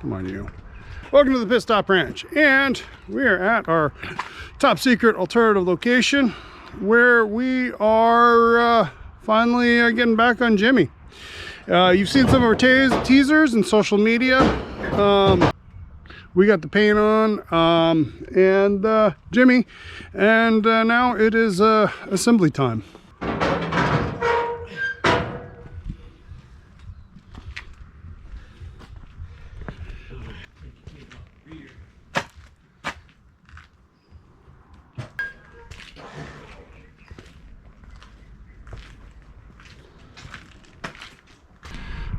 Come on, you. Welcome to the Pit Stop Ranch, and we are at our top secret alternative location where we are finally getting back on Jimmy. You've seen some of our teasers and social media. We got the paint on and Jimmy, and now it is assembly time.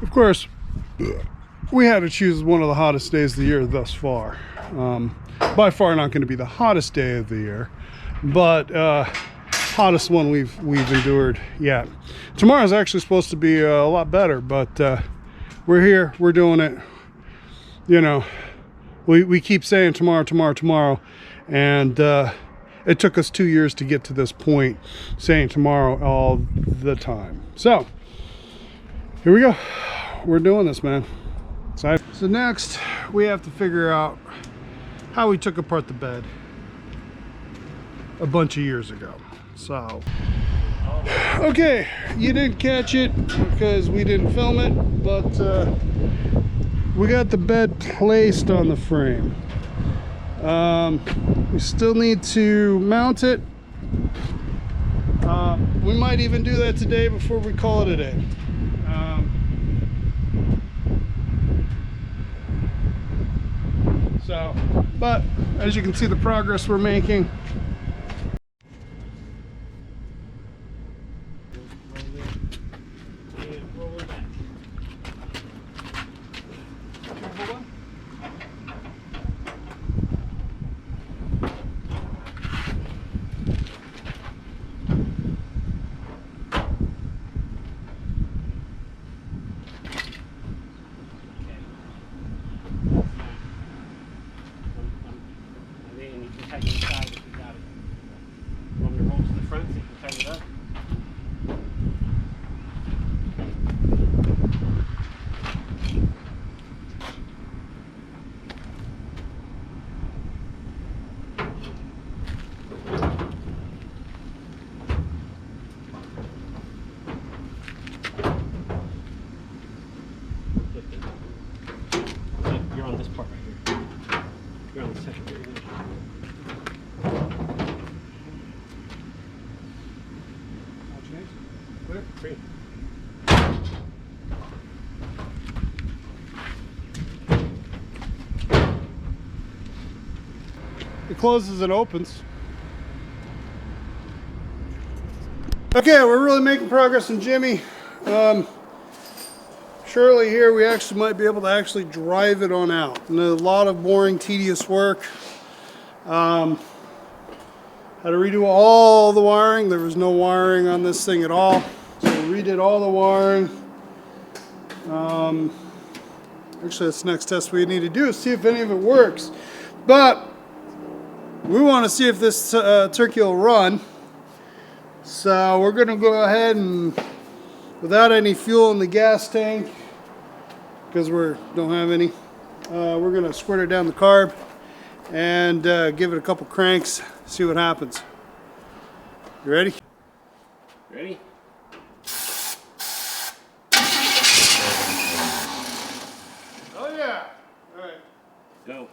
Of course, we had to choose one of the hottest days of the year thus far. By far not going to be the hottest day of the year, but hottest one we've endured yet. Tomorrow's actually supposed to be a lot better, but we're here, we're doing it. You know, we keep saying tomorrow, and it took us 2 years to get to this point, saying tomorrow all the time. So here we go. We're doing this, man. So next we have to figure out how we took apart the bed a bunch of years ago. So okay, you didn't catch it because we didn't film it, but we got the bed placed on the frame. We still need to mount it. We might even do that today before we call it a day. But as you can see, the progress we're making. You're on this part right here. You're on the second part. Clear? Great. It closes and opens. Okay, we're really making progress in Jimmy. Surely here we actually might be able to actually drive it on out. And a lot of boring, tedious work. Had to redo all the wiring. There was no wiring on this thing at all. So we redid all the wiring. Actually, that's the next test we need to do, is see if any of it works. But we want to see if this turkey will run. So we're going to go ahead and, without any fuel in the gas tank, because we don't have any, we're going to squirt it down the carb and give it a couple cranks, see what happens. You ready? Ready? Oh yeah! All right. Go.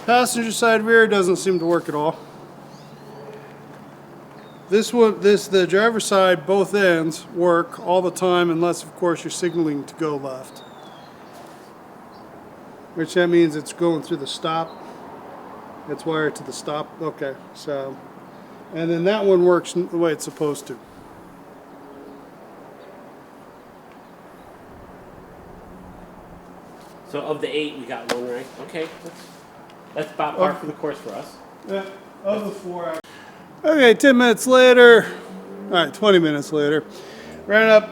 Passenger side rear doesn't seem to work at all. The driver's side, both ends work all the time, unless of course you're signaling to go left. Which that means it's going through the stop. It's wired to the stop. Okay, so, and then that one works the way it's supposed to. So of the 8, we got 1 right. Okay, that's about par for the course for us. Yeah, of the 4. Okay, 10 minutes later. All right, 20 minutes later. Ran up,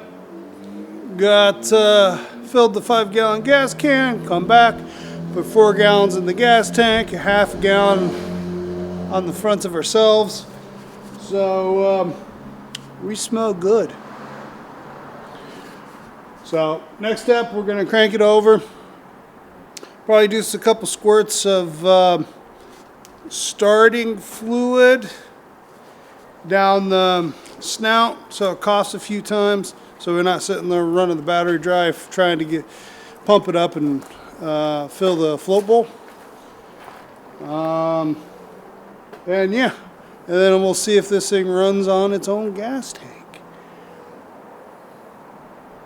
got filled the 5-gallon gas can, come back, put 4 gallons in the gas tank, a half a gallon on the fronts of ourselves. So we smell good. So next step, we're gonna crank it over. Probably do just a couple squirts of starting fluid down the snout, so it coughs a few times, so we're not sitting there running the battery dry trying to pump it up and fill the float bowl. And yeah, and then we'll see if this thing runs on its own gas tank.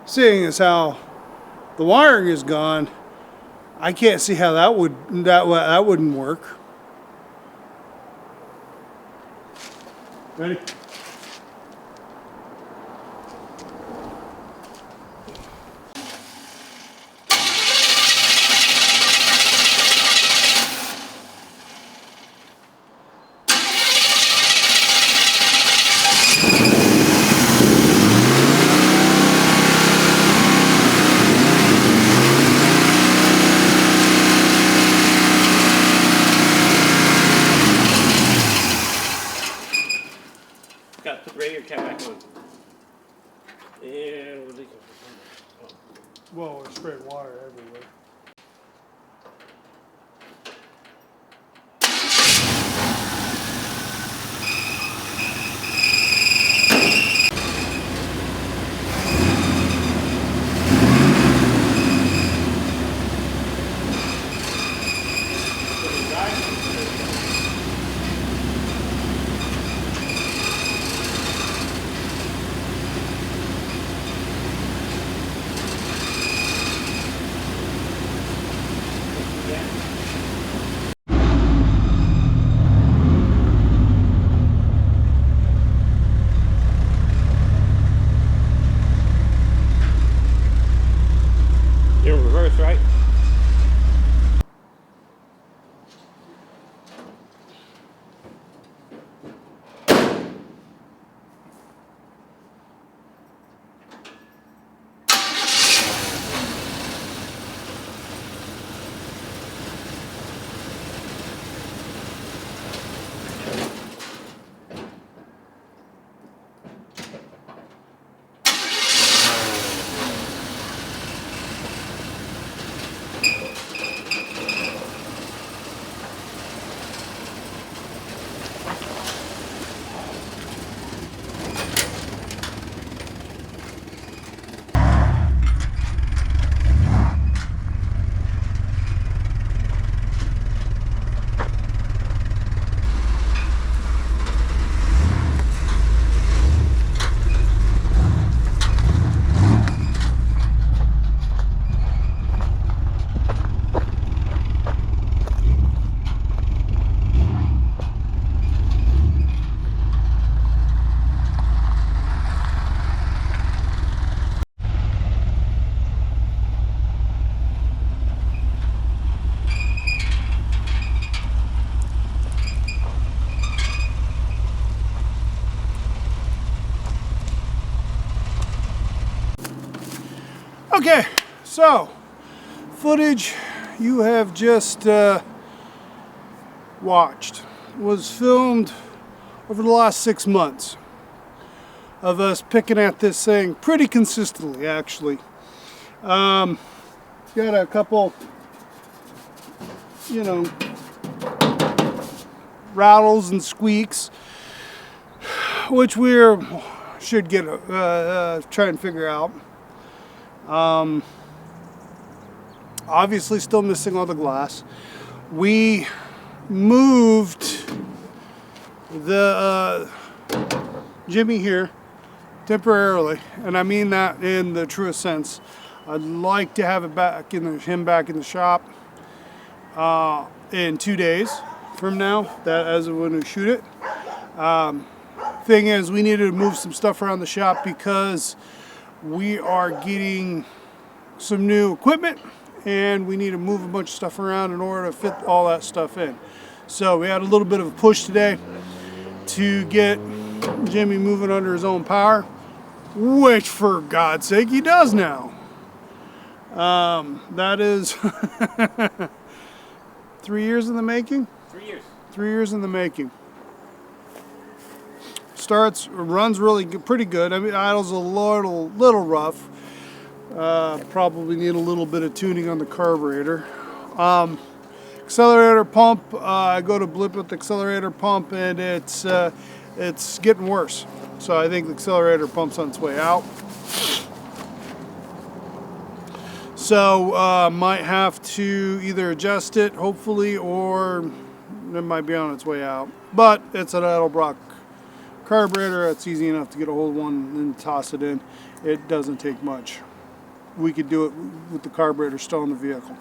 Seeing as how the wiring is gone, I can't see how that wouldn't work. Ready? Got to put the radiator cap back on. And we're leaking. Whoa, it's straight water everywhere. You're in reverse, right? Okay, so footage you have just watched was filmed over the last 6 months of us picking at this thing pretty consistently, actually. Got a couple, you know, rattles and squeaks, which should get try and figure out. Obviously still missing all the glass. We moved the Jimmy here temporarily, and I mean that in the truest sense. I'd like to have it back him back in the shop in 2 days from now, that as of when we shoot it. Thing is, we needed to move some stuff around the shop because we are getting some new equipment and we need to move a bunch of stuff around in order to fit all that stuff in. So we had a little bit of a push today to get Jimmy moving under his own power, which for God's sake he does now. That is 3 years in the making? 3 years. 3 years in the making. Runs really good, pretty good. I mean, idle's a little rough. Probably need a little bit of tuning on the carburetor. Accelerator pump, I go to blip with the accelerator pump and it's getting worse. So I think the accelerator pump's on its way out. So might have to either adjust it, hopefully, or it might be on its way out. But it's an Edelbrock carburetor. It's easy enough to get a hold of one and toss it in. It doesn't take much. We could do it with the carburetor still in the vehicle.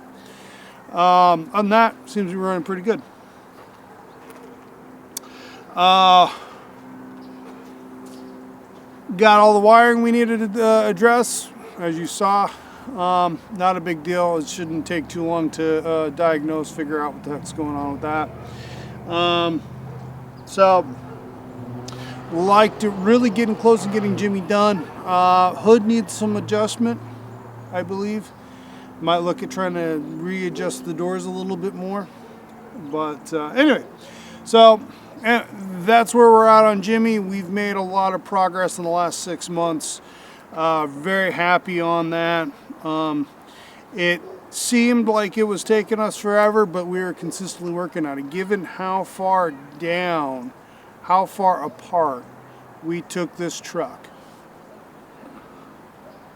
On that, seems to be running pretty good. Got all the wiring we needed to address, as you saw. Not a big deal. It shouldn't take too long to diagnose, figure out what the heck's going on with that. So, like to really getting close to getting Jimmy done. Hood needs some adjustment, I believe. Might look at trying to readjust the doors a little bit more. But anyway, so that's where we're at on Jimmy. We've made a lot of progress in the last 6 months. Very happy on that. It seemed like it was taking us forever, but we were consistently working on it. Given how far down, how far apart we took this truck,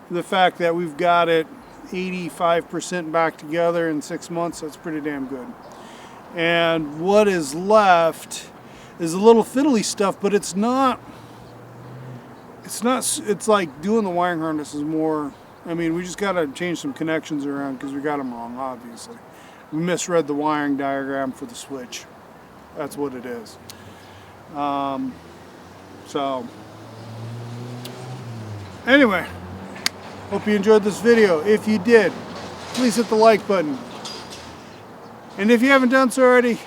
the fact that we've got it 85% back together in 6 months, that's pretty damn good. And what is left is a little fiddly stuff, but it's like doing the wiring harness is more, I mean, we just got to change some connections around because we got them wrong, obviously. We misread the wiring diagram for the switch. That's what it is. So, anyway, hope you enjoyed this video. If you did, please hit the like button. And if you haven't done so already,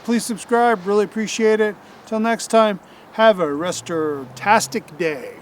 please subscribe. Really appreciate it. Till next time, have a rest-tastic day.